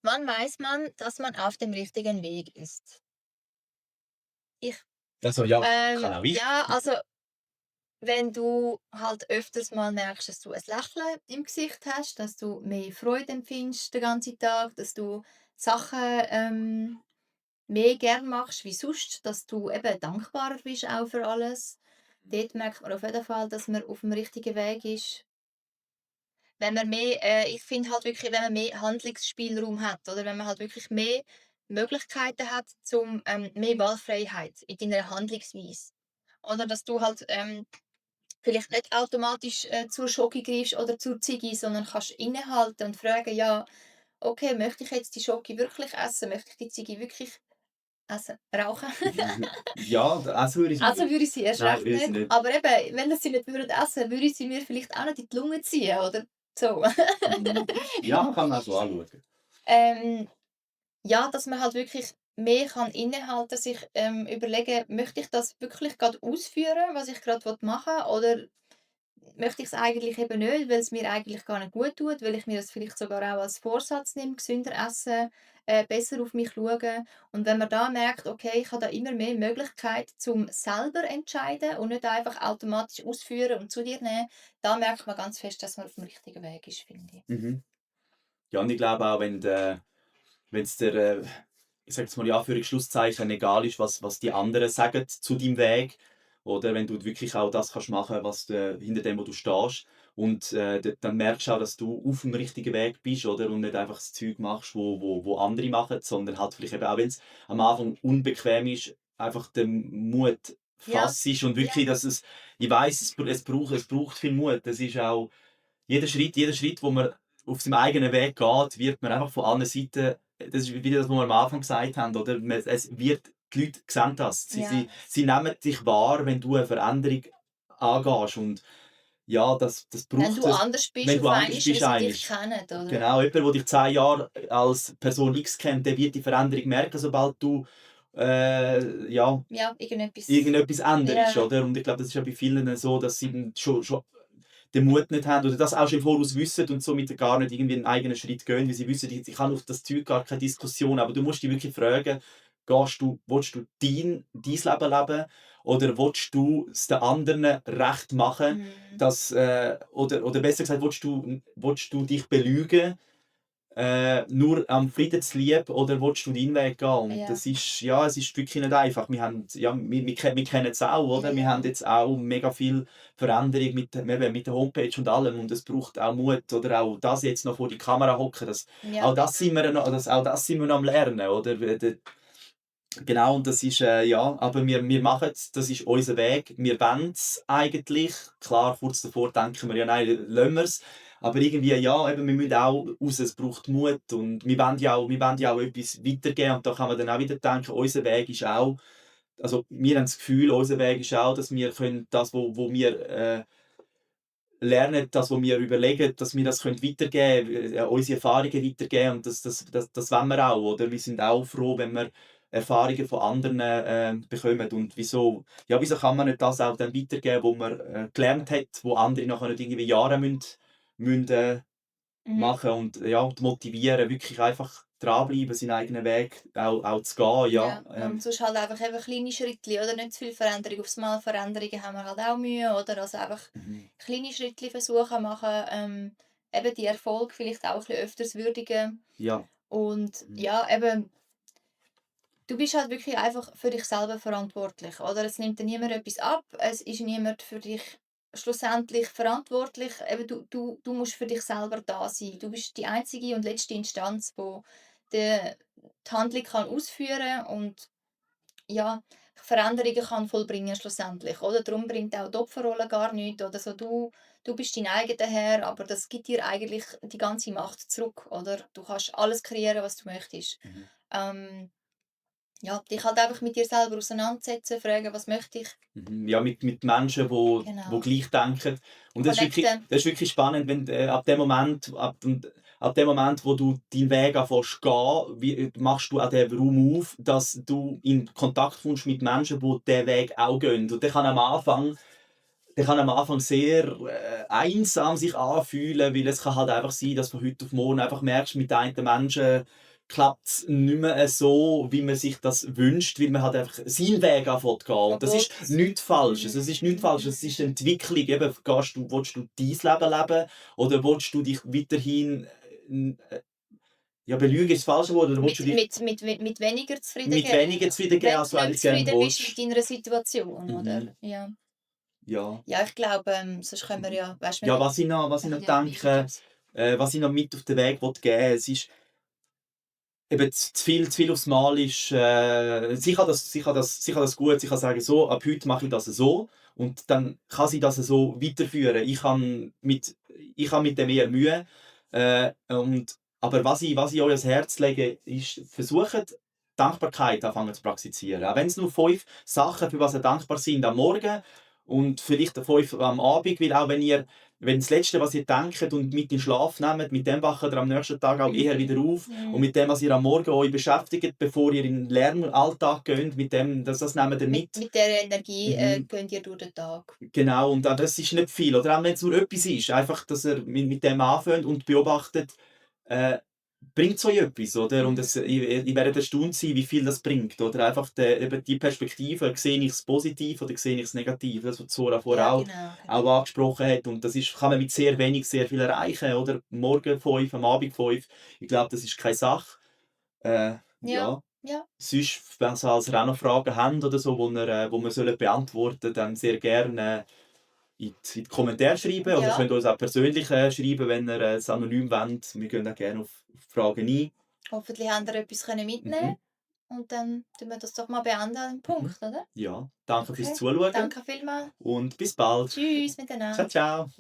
Wann weiß man, dass man auf dem richtigen Weg ist? Ich Also ja, kann auch ich. ja, also, wenn du halt öfters mal merkst, dass du ein Lächeln im Gesicht hast, dass du mehr Freude empfindest den ganzen Tag, dass du Sachen, mehr gern machst wie sonst, dass du eben dankbarer bist auch für alles. Dort merkt man auf jeden Fall, dass man auf dem richtigen Weg ist. Wenn man mehr ich finde halt wirklich, wenn man mehr Handlungsspielraum hat oder wenn man halt wirklich mehr Möglichkeiten hat zum mehr Wahlfreiheit in deiner Handlungsweise. Oder dass du halt, vielleicht nicht automatisch, zur Schoki greifst oder zur Ziggi, sondern kannst innehalten und fragen: „Ja, okay, möchte ich jetzt die Schoki wirklich essen? Möchte ich die Ziggi wirklich essen, rauchen?“ Ja, das würde ich Also, nicht. würde ich sie erst Nein, recht würde ich nicht. nicht. Aber eben, wenn ihr sie nicht würdet essen, würde ich sie mir vielleicht auch nicht in die Lunge ziehen oder so. Ja, kann man auch so anschauen. Ähm, ja, dass man halt wirklich mehr kann innehalten, sich, überlegen: „Möchte ich das wirklich gerade ausführen, was ich gerade machen will, oder möchte ich es eigentlich eben nicht, weil es mir eigentlich gar nicht gut tut, weil ich mir das vielleicht sogar auch als Vorsatz nehme, gesünder essen, besser auf mich schauen.“ Und wenn man da merkt: „Okay, ich habe da immer mehr Möglichkeit zum selber entscheiden und nicht einfach automatisch ausführen und zu dir nehmen“, da merkt man ganz fest, dass man auf dem richtigen Weg ist, finde ich. Mhm. Ja, und ich glaube auch, wenn's dir, ich sage jetzt mal in Anführungs-Schlusszeichen, egal ist, was die anderen sagen zu deinem Weg, oder wenn du wirklich auch das kannst machen, was hinter dem, wo du stehst. Und dann merkst du auch, dass du auf dem richtigen Weg bist, oder? Und nicht einfach das Zeug machst, wo andere machen, sondern halt vielleicht eben auch, wenn es am Anfang unbequem ist, einfach den Mut Ja, fassisch und ja, wirklich, dass es, ich weiß, es braucht viel Mut. Das ist auch jeder Schritt, wo man auf seinem eigenen Weg geht, wird man einfach von allen Seiten, das ist wieder das, was wir am Anfang gesagt haben, oder? Die Leute sehen das. ja. Sie nehmen dich wahr, wenn du eine Veränderung angehst. Und ja, das Wenn braucht du es, anders bist wenn du auf anders einmal, wie bist, sie dich einig. kennen, oder? Genau, jemand, der dich 10 Jahre als Person X kennt, der wird die Veränderung merken, sobald du ja, Ja, irgendetwas, irgendetwas änderst, ja, oder? Und ich glaube, das ist ja bei vielen so, dass sie dann schon den Mut nicht haben oder das auch schon im Voraus wissen und somit gar nicht irgendwie einen eigenen Schritt gehen, weil sie wissen, ich habe auf das Zeug gar keine Diskussion. Aber du musst dich wirklich fragen, willst du dein Leben leben oder willst du es den anderen recht machen, mhm, oder besser gesagt, willst du dich belügen, nur am Frieden zu lieb, oder willst du deinen Weg gehen? Und ja, das ist, ja, es ist wirklich nicht einfach. Wir haben, ja, wir kennen es auch, ja, oder? Wir haben ja, jetzt auch mega viel Veränderung mit der Homepage und allem, und es braucht auch Mut, oder auch das jetzt noch vor die Kamera hocken, ja, auch das sind wir noch am Lernen, oder? Genau, und das ist, ja, aber wir machen es, das ist unser Weg. Wir wollen es eigentlich. Klar, kurz davor denken wir, ja, nein, lassen wir es. Aber irgendwie, ja, eben, wir müssen auch raus, es braucht Mut. Und wir wollen ja auch etwas weitergeben. Und da kann man dann auch wieder denken, unser Weg ist auch, also wir haben das Gefühl, unser Weg ist auch, dass wir können das, wo wir lernen, das, was wir überlegen, dass wir das können weitergeben können, unsere Erfahrungen weitergeben. Und das wollen wir auch, oder? Wir sind auch froh, wenn wir Erfahrungen von anderen bekommen. Und wieso kann man nicht das auch dann weitergeben, wo man gelernt hat, wo andere nachher nicht irgendwie Jahre müssen mhm. machen und ja, und motivieren, wirklich einfach dranbleiben, seinen eigenen Weg auch zu gehen, ja. Ja, und sonst halt einfach eben kleine Schrittli, oder? Nicht zu viel Veränderung aufs Mal. Veränderungen haben wir halt auch Mühe, oder? Also einfach Mhm. kleine Schrittli versuchen machen, eben die Erfolge vielleicht auch ein bisschen öfters würdigen. Ja. Und Mhm. ja, eben, du bist halt wirklich einfach für dich selber verantwortlich, oder? Es nimmt dir niemand etwas ab, es ist niemand für dich schlussendlich verantwortlich. Eben, du musst für dich selber da sein. Du bist die einzige und letzte Instanz, wo die Handlung kann ausführen und ja, Veränderungen kann vollbringen schlussendlich, oder? Darum bringt auch die Opferrolle gar nichts oder so. Du bist dein eigener Herr, aber das gibt dir eigentlich die ganze Macht zurück, oder? Du kannst alles kreieren, was du möchtest. Mhm. Ähm, ja, dich halt einfach mit dir selber auseinandersetzen, fragen: „Was möchte ich?“ Mhm. Ja, mit Menschen, wo Genau. gleich denken. Und Connecten. das ist wirklich spannend, wenn ab dem Moment, wo du deinen Weg anfängst gehen, machst du auch den Raum auf, dass du in Kontakt kommst mit Menschen, die diesen Weg auch gehen. Und der kann am Anfang sehr einsam sich anfühlen, weil es kann halt einfach sein, dass von heute auf morgen einfach merkst, mit den einen Menschen klappt es nicht mehr so, wie man sich das wünscht, weil man halt einfach seinen Weg anfängt zu gehen. Und das ist nichts Falsches. Es ist nichts Falsches. Es ist eine Entwicklung. Eben, willst du dein Leben leben oder willst du dich weiterhin ja, belügen ist das falsche Wort, oder willst du dich Mit weniger zufrieden mit weniger zufrieden geben, wenn als du du nicht eigentlich gerne zufrieden bist willst? mit deiner Situation, oder? Mhm. Ja. Ja. Ja, ich glaube, sonst können wir ja, weißt du, Ja, was ich noch denke, was ich noch mit auf den Weg geben will, es ist eben zu viel aufs Mal ist, sie kann das gut, sie kann sagen, so, ab heute mache ich das so und dann kann sie das so weiterführen. Ich habe mit dem eher Mühe. Aber was ich euch ans Herz lege, ist, versucht, Dankbarkeit anfangen zu praktizieren. Auch wenn es nur 5 Sachen, für was ihr dankbar sind am Morgen und vielleicht 5 am Abend, weil auch wenn das Letzte, was ihr denkt und mit in den Schlaf nehmt, mit dem wacht ihr am nächsten Tag auch eher wieder auf. Und mit dem, was ihr am Morgen euch beschäftigt, bevor ihr in den Lernalltag geht, mit dem, das nehmt ihr mit. Mit dieser Energie Mhm. geht ihr durch den Tag. Genau, und auch das ist nicht viel. Oder auch wenn es nur etwas ist, einfach, dass ihr mit dem anfängt und beobachtet, äh, bringt es euch etwas, oder? Und ich werde erstaunt sein, wie viel das bringt. Oder einfach eben die Perspektive, sehe ich es positiv oder sehe ich es negativ? Das, was Zora vorher Ja, auch, genau. auch angesprochen hat. Und das ist, kann man mit sehr wenig sehr viel erreichen, oder? Morgen 5, am Abend 5. Ich glaube, das ist keine Sache. Ja, Ja. ja. Sonst, wenn Sie also auch noch Fragen haben oder so, wo wir sollen beantworten, dann sehr gerne in die Kommentare schreiben oder Ja. könnt uns auch persönlich schreiben, wenn ihr es anonym wollt. Wir gehen auch gerne auf Fragen ein. Hoffentlich haben ihr etwas mitnehmen Mhm. und dann tun wir das doch mal beenden an den Mhm. Punkt, oder? Ja, danke fürs Okay. Zuschauen Danke vielmals. und bis bald. Tschüss Ciao, miteinander. ciao.